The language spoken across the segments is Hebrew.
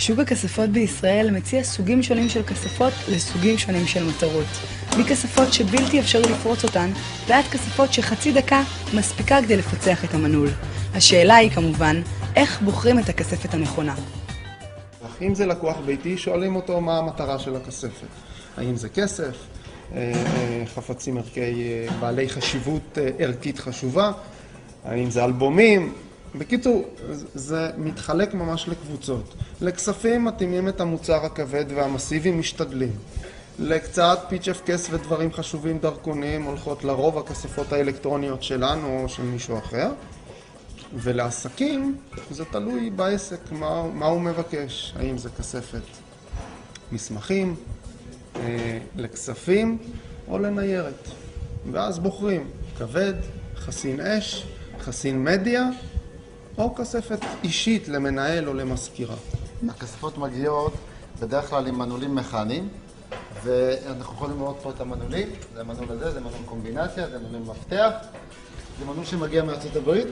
שוק הכספות בישראל מציע סוגים שונים של כספות לסוגים שונים של מטרות. מכספות שבלתי אפשר לפרוץ אותן, ועד כספות שחצי דקה מספיקה כדי לפצח את המנעול. השאלה היא כמובן, איך בוחרים את הכספת הנכונה? אם זה לקוח ביתי, שואלים אותו מה המטרה של הכספת. האם זה כסף, חפצים ערכי בעלי חשיבות ערכית חשובה, האם זה אלבומים. בקיצור, זה מתחלק ממש לקבוצות. לכספים מתאימים את המוצר הכבד והמסיבי, משתדלים. לקצת פיצ'פקס ודברים חשובים דרכונים הולכות לרוב הכספות האלקטרוניות שלנו או של מישהו אחר. ולעסקים זה תלוי בעסק, מה הוא מבקש. האם זה כספת מסמכים, לכספים או לניירת. ואז בוחרים כבד, חסין אש, חסין מדיה, או כספת אישית למנהל או למזכירה. הכספות מגיעות בדרך כלל עם מנעולים מכניים, ואנחנו יכולים לראות פה את המנעולים. זה המנעול הזה, זה מנעול קומבינציה, זה מנעול מפתח. זה מנעול שמגיע מארצות הברית,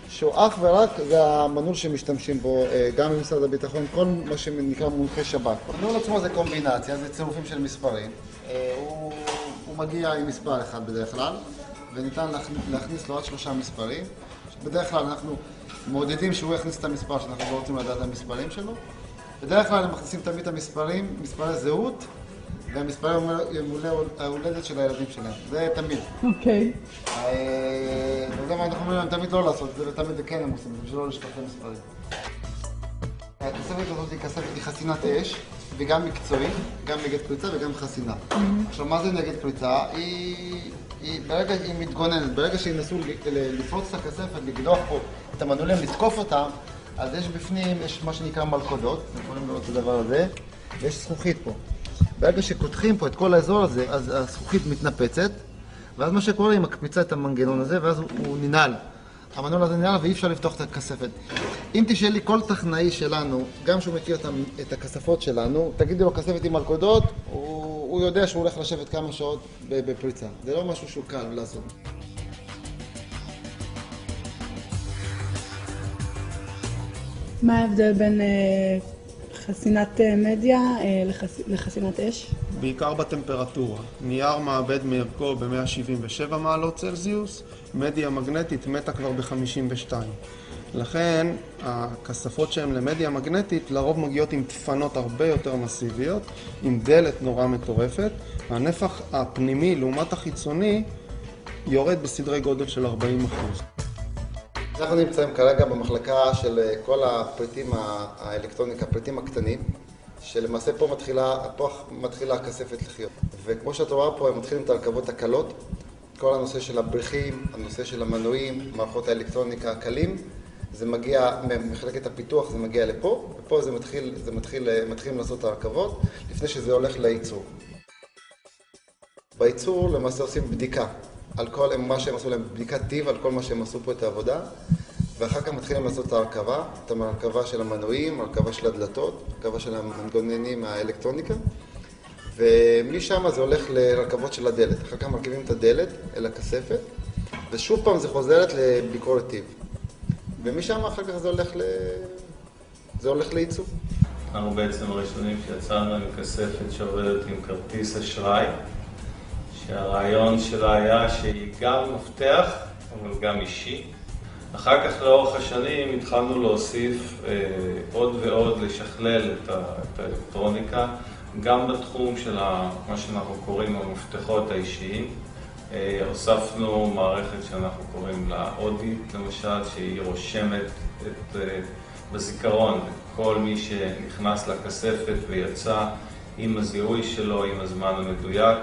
שהוא אך ורק זה המנעול שמשתמשים בו גם במשרד הביטחון, כל מה שנקרא מומחי שב"כ. המנעול עצמו זה קומבינציה, זה צירופים של מספרים. הוא מגיע עם מספר אחד בדרך כלל, וניתן להכניס לו עד 3 מספרים. בדרך כלל אנחנו מעודדים שהוא יכניס את המספר שאנחנו לא רוצים לדעת את המספרים שלו. בדרך כלל הם מכניסים תמיד את המספרים, מספרי זהות, והמספרים מולי ההולדת של הילדים שלהם. זה תמיד. אוקיי. וזה מה אנחנו אומרים להם תמיד לא לעשות, זה תמיד כן הם עושים, בשביל לא לשכוח את המספרים. הכספת הזאת היא כספת חסינת אש, וגם מקצועית, גם נגד פריצה וגם חסינה. עכשיו, מה זה נגד פריצה? ברגע שהיא מתגוננת, ברגע שינסו לפרוץ את הכספת, לגדוח פה את המנעולים, לתקוף אותם, אז יש בפנים, יש מה שנקרא מלכודות, אתם יכולים לראות את הדבר הזה, ויש זכוכית פה. ברגע שקותחים פה את כל האזור הזה, אז הזכוכית מתנפצת, ואז מה שקורה היא מקפיצה את המנגנון הזה, ואז הוא ננעל. המנעול הזה ננעל ואי אפשר לפתוח את הכספת. אם תשאל לי כל טכנאי שלנו, גם שהוא מכיר את הכספות שלנו, תגידי לו כספת עם מלכודות, הוא יודע שהוא הולך לשבת כמה שעות בפריצה. זה לא משהו שהוא קל לעשות. מה ההבדל בין חסינת מדיה לחסינת אש? בעיקר בטמפרטורה. נייר מאבד מערכו ב-177 מעלות צלזיוס, מדיה מגנטית מתה כבר ב-52. לכן הכספות שהן למדיה מגנטית לרוב מגיעות עם דפנות הרבה יותר מסיביות, עם דלת נורא מטורפת, והנפח הפנימי לעומת החיצוני יורד בסדרי גודל של 40%. אנחנו נמצאים כרגע במחלקה של כל הפריטים האלקטרוניקה, הפריטים הקטנים, שלמעשה פה מתחילה הכספת לחיות. וכמו שאת רואה פה, הם מתחילים את הרכבות הקלות, כל הנושא של הבריחים, הנושא של המנועים, מערכות האלקטרוניקה הקלים, זה מגיע ממחלקת הפיתוח, זה מגיע לפה, ופה מתחילים לעשות את הרכבות, לפני שזה הולך לייצור. בייצור למעשה עושים בדיקה. על כל מה שהם עשו להם, בדיקת טיב על כל מה שהם עשו פה את העבודה, ואחר כך מתחילים לעשות את ההרכבה, את ההרכבה של המנועים, ההרכבה של הדלתות, ההרכבה של המנגנונים האלקטרוניקה, ומשם זה הולך לרכבות של הדלת. אחר כך מרכיבים את הדלת אל הכספת, ושוב פעם זה חוזרת לביקורת טיב. ומשם אחר כך זה הולך לייצור. אנחנו בעצם הראשונים שיצאנו עם כספת שעובדת עם כרטיס אשראי, שהרעיון שלה היה שהיא גם מפתח, אבל גם אישי. אחר כך לאורך השנים התחלנו להוסיף עוד ועוד לשכלל את האלקטרוניקה, גם בתחום של מה שאנחנו קוראים המפתחות האישיים. הוספנו מערכת שאנחנו קוראים לה אודית, למשל, שהיא רושמת בזיכרון כל מי שנכנס לכספת ויצא עם הזיהוי שלו, עם הזמן המדויק.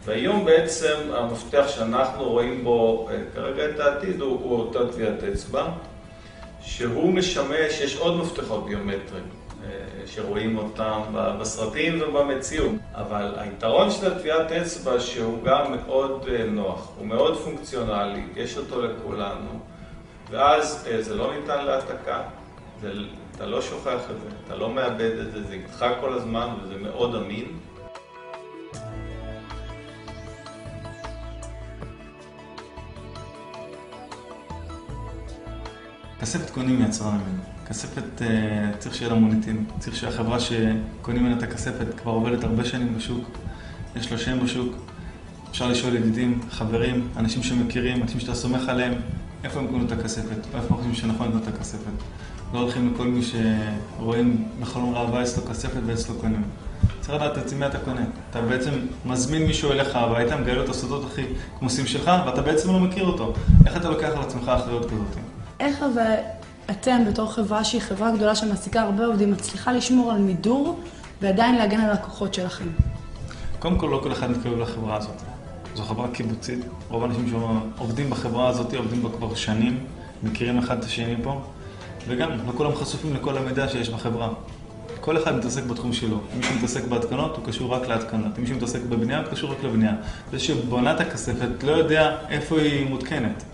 והיום בעצם המפתח שאנחנו רואים בו כרגע את העתיד הוא אותה טביעת אצבע, שהוא משמש, יש עוד מפתחות ביומטריים שרואים אותם בסרטים ובמציאות, אבל היתרון של הטביעת אצבע שהוא גם מאוד נוח, הוא מאוד פונקציונלי, יש אותו לכולנו, ואז זה לא ניתן להעתקה, אתה לא שוכח את זה, אתה לא מאבד את זה, זה איתך כל הזמן וזה מאוד אמין. כספת קונים מיצרן ממנו. כספת צריך שיהיה לה מוניטין, צריך שהחברה שקונים ממנה את הכספת כבר עובדת הרבה שנים בשוק, יש לה שם בשוק, אפשר לשאול ידידים, חברים, אנשים שמכירים, אנשים שאתה סומך עליהם, איפה הם קונים את הכספת, או איפה הם חושבים שנכון לקנות את הכספת. לא הולכים לכל מי שרואים בחלום ראווה אצלו כספת ואצלו קונים. צריך לדעת את מי אתה קונה. אתה בעצם מזמין מישהו אליך הביתה, מגלה לו את הסודות הכי כמוסים שלך, ואתה בעצם לא מכיר אותו. איך אתה לוקח על עצמך אחריות כזאת? איך אתם בתור חברה שהיא חברה גדולה שמעסיקה הרבה עובדים, מצליחה לשמור על מידור ועדיין להגן על הלקוחות שלכם? קודם כל, לא כל אחד מתקרב לחברה הזאת. זו חברה קיבוצית. רוב האנשים שעובדים בחברה הזאת עובדים בה כבר שנים, מכירים אחד את השני פה, וגם לא כולם חשופים לכל המידע שיש בחברה. כל אחד מתעסק בתחום שלו. מי שמתעסק בהתקנות הוא קשור רק להתקנות. מי שמתעסק בבנייה הוא קשור רק לבנייה. זה שבונת הכספת לא יודע איפה היא מותקנת.